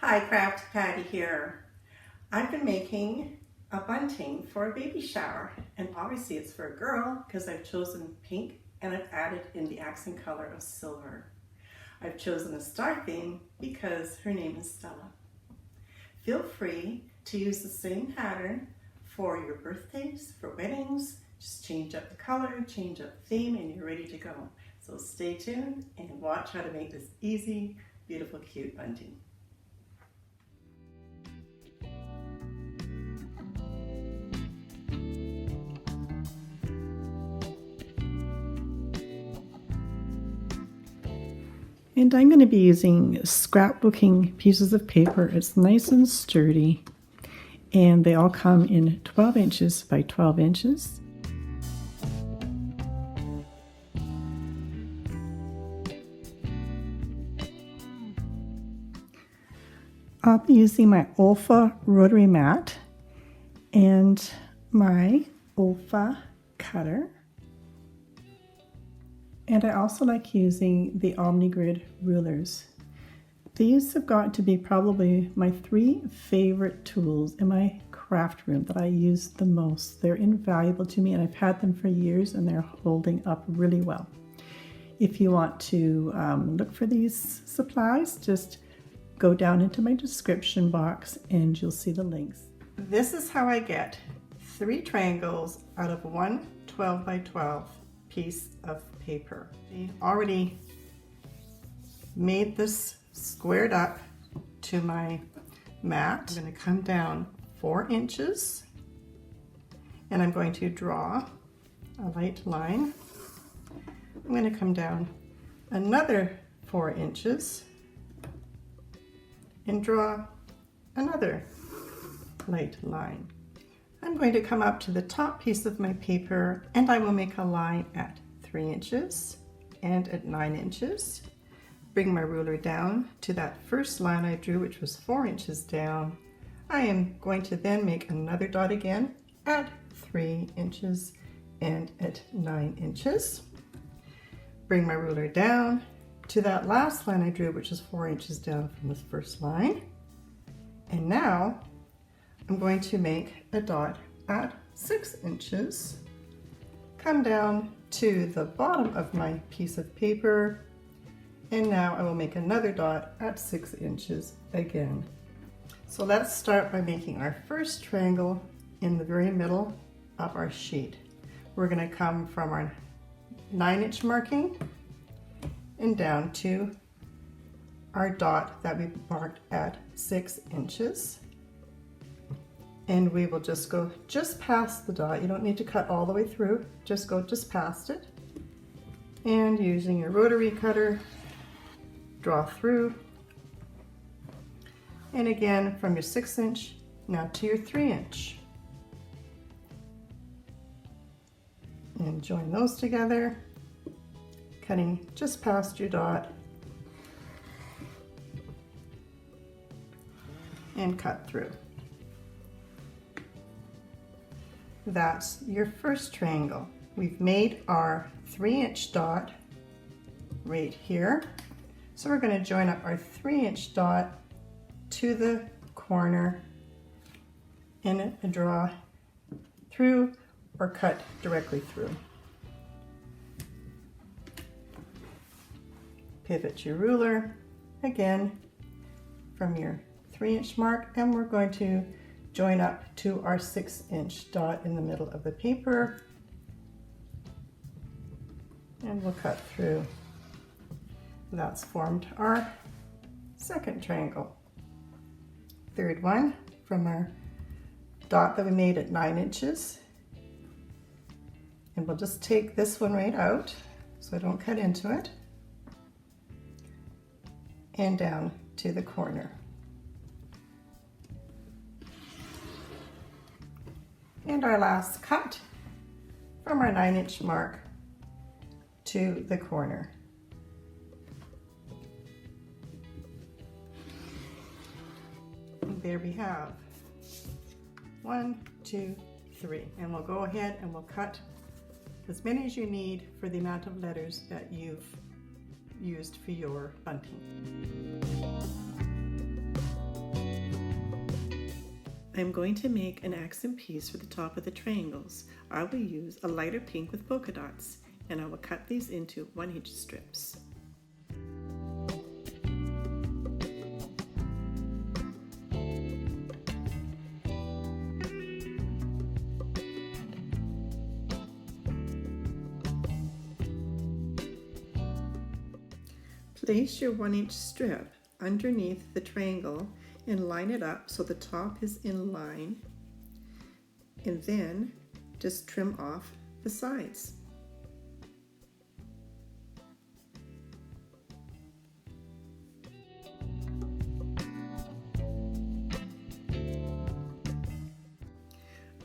Hi, Crafty Patty here. I've been making a bunting for a baby shower, and obviously it's for a girl because I've chosen pink and I've added in the accent color of silver. I've chosen a star theme because her name is Stella. Feel free to use the same pattern for your birthdays, for weddings. Just change up the color, change up the theme, and you're ready to go. So stay tuned and watch how to make this easy, beautiful, cute bunting. And I'm going to be using scrapbooking pieces of paper. It's nice and sturdy, and they all come in 12 inches by 12 inches. I'll be using my Olfa Rotary mat and my Olfa cutter. And I also like using the Omnigrid rulers. These have got to be probably my 3 favorite tools in my craft room that I use the most. They're invaluable to me, and I've had them for years and they're holding up really well. If you want to look for these supplies, just go down into my description box and you'll see the links. This is how I get 3 triangles out of one 12 by 12 piece of paper. I already made this squared up to my mat. I'm going to come down 4 inches and I'm going to draw a light line. I'm going to come down another 4 inches and draw another light line. I'm going to come up to the top piece of my paper and I will make a line at 3 inches and at 9 inches. Bring my ruler down to that first line I drew, which was 4 inches down. I am going to then make another dot again at 3 inches and at 9 inches. Bring my ruler down to that last line I drew, which is 4 inches down from this first line. And now I'm going to make a dot at 6 inches. Come down to the bottom of my piece of paper, and now I will make another dot at 6 inches again. So let's start by making our first triangle in the very middle of our sheet. We're going to come from our 9-inch marking and down to our dot that we marked at 6 inches. And we will just go just past the dot. You don't need to cut all the way through, just go just past it. And using your rotary cutter, draw through. And again, from your 6-inch, now to your 3-inch. And join those together, cutting just past your dot. And cut through. That's your first triangle. We've made our 3-inch dot right here. So we're going to join up our 3-inch dot to the corner and draw through or cut directly through. Pivot your ruler again from your 3-inch mark, and we're going to join up to our 6-inch dot in the middle of the paper, and we'll cut through. That's formed our second triangle. Third one from our dot that we made at 9 inches, and we'll just take this one right out so I don't cut into it, and down to the corner. And our last cut from our 9-inch mark to the corner. And there we have 1, 2, 3. And we'll go ahead and we'll cut as many as you need for the amount of letters that you've used for your bunting. I'm going to make an accent piece for the top of the triangles. I will use a lighter pink with polka dots, and I will cut these into 1-inch strips. Place your 1-inch strip underneath the triangle and line it up so the top is in line, and then just trim off the sides.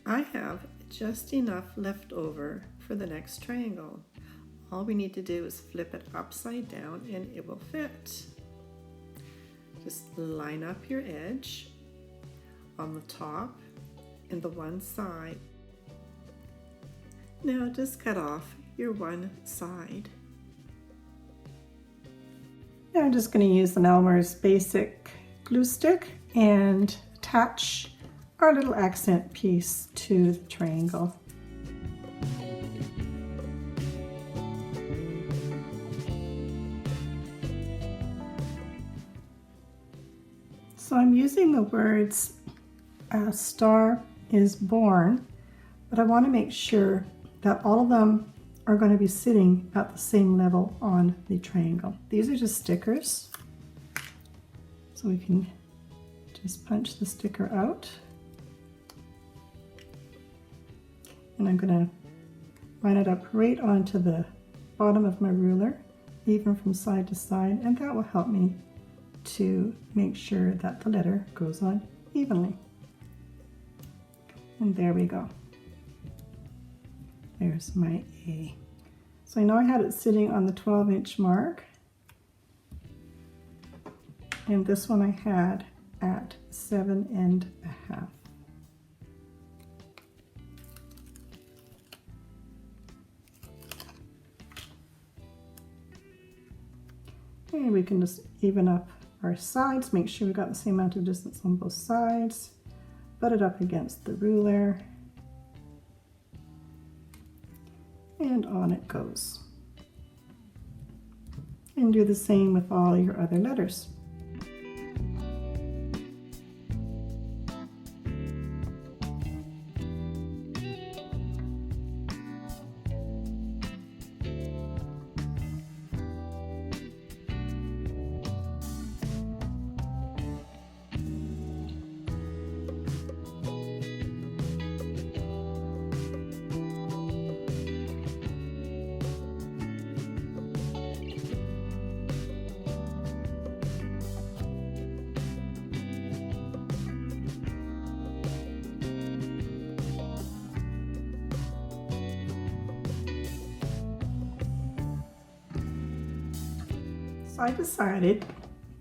I have just enough left over for the next triangle. All we need to do is flip it upside down and it will fit. Just line up your edge on the top and the one side. Now just cut off your one side. Now I'm just going to use an Elmer's basic glue stick and attach our little accent piece to the triangle. So I'm using the words "a star is born," but I want to make sure that all of them are going to be sitting at the same level on the triangle. These are just stickers, so we can just punch the sticker out. And I'm going to line it up right onto the bottom of my ruler, even from side to side, and that will help me to make sure that the letter goes on evenly. And there we go. There's my A. So I know I had it sitting on the 12-inch mark, and this one I had at 7.5. And we can just even up our sides, make sure we got the same amount of distance on both sides, butt it up against the ruler, and on it goes. And do the same with all your other letters. So I decided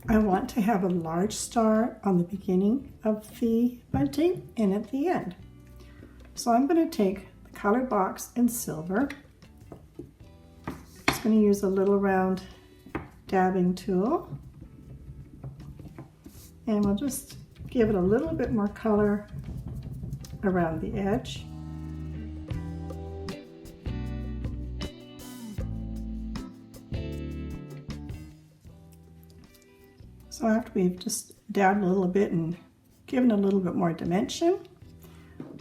I want to have a large star on the beginning of the bunting and at the end. So I'm going to take the ColorBox in silver. Just going to use a little round dabbing tool, and we'll just give it a little bit more color around the edge. So after we've just dabbed a little bit and given a little bit more dimension,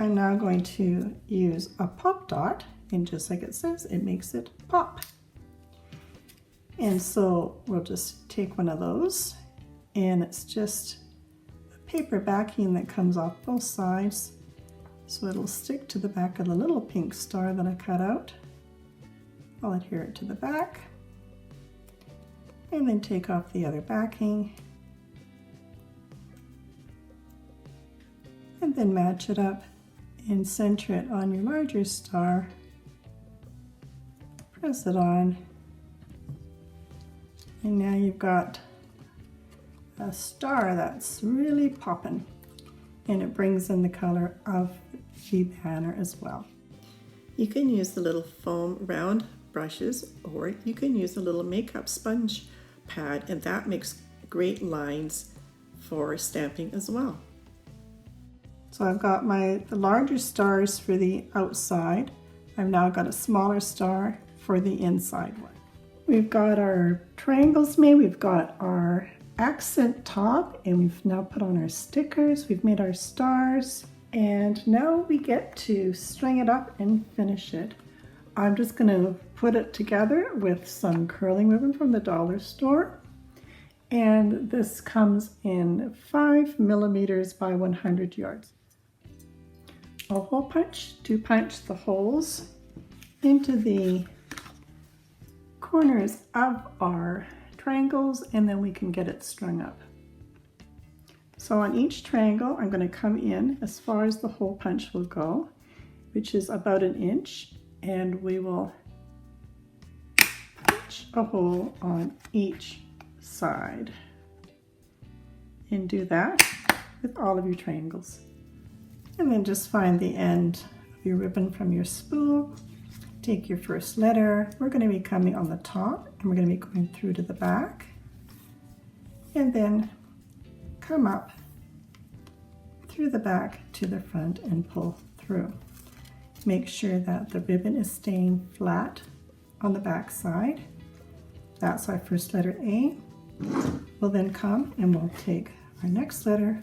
I'm now going to use a pop dot, and just like it says, it makes it pop. And so we'll just take one of those, and it's just a paper backing that comes off both sides, so it'll stick to the back of the little pink star that I cut out. I'll adhere it to the back, and then take off the other backing, and then match it up and center it on your larger star. Press it on, and now you've got a star that's really popping, and it brings in the color of the banner as well. You can use the little foam round brushes, or you can use a little makeup sponge pad, and that makes great lines for stamping as well. So I've got the larger stars for the outside. I've now got a smaller star for the inside one. We've got our triangles made, we've got our accent top, and we've now put on our stickers, we've made our stars, and now we get to string it up and finish it. I'm just going to put it together with some curling ribbon from the dollar store. And this comes in 5 millimeters by 100 yards. A hole punch to punch the holes into the corners of our triangles, and then we can get it strung up. So on each triangle, I'm going to come in as far as the hole punch will go, which is about 1 inch, and we will punch a hole on each side. And do that with all of your triangles. And then just find the end of your ribbon from your spool. Take your first letter. We're going to be coming on the top, and we're going to be going through to the back. And then come up through the back to the front and pull through. Make sure that the ribbon is staying flat on the back side. That's our first letter A. We'll then come and we'll take our next letter,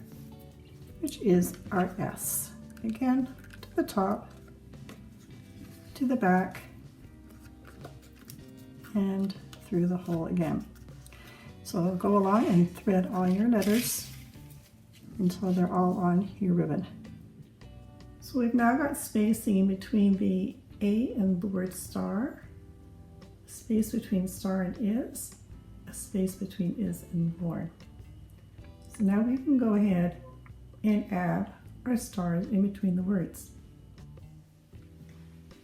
which is our S. Again, to the top, to the back, and through the hole again. So go along and thread all your letters until they're all on your ribbon. So we've now got spacing in between the A and the word star, space between star and is, a space between is and born. So now we can go ahead and add our stars in between the words.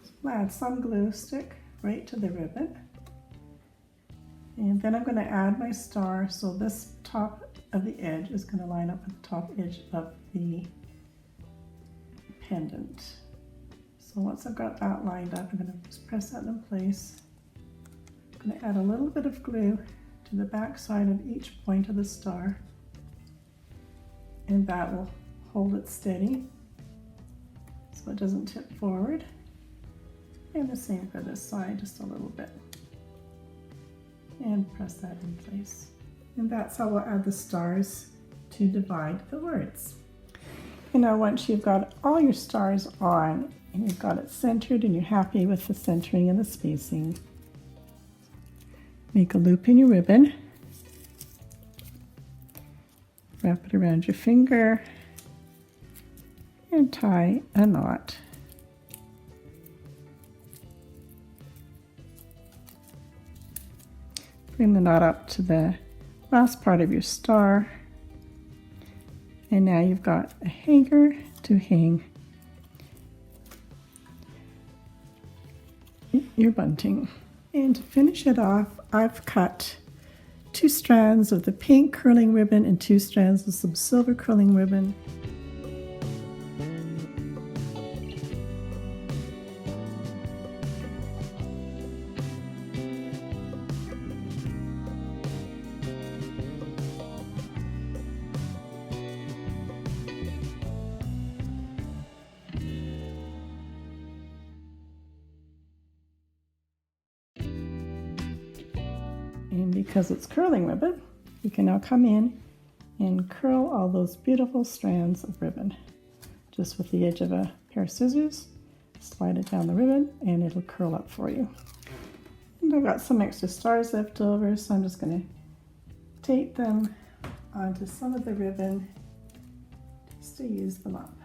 So I'll add some glue stick right to the ribbon. And then I'm going to add my star, so this top of the edge is going to line up with the top edge of the pendant. So once I've got that lined up, I'm going to just press that in place. I'm going to add a little bit of glue to the back side of each point of the star, and that will hold it steady so it doesn't tip forward. And the same for this side, just a little bit. And press that in place. And that's how we'll add the stars to divide the words. And now once you've got all your stars on and you've got it centered and you're happy with the centering and the spacing, make a loop in your ribbon, wrap it around your finger, and tie a knot. Bring the knot up to the last part of your star, and now you've got a hanger to hang your bunting. And to finish it off, I've cut 2 strands of the pink curling ribbon and 2 strands of some silver curling ribbon. And because it's curling ribbon, you can now come in and curl all those beautiful strands of ribbon. Just with the edge of a pair of scissors, slide it down the ribbon and it'll curl up for you. And I've got some extra stars left over, so I'm just going to tape them onto some of the ribbon just to use them up.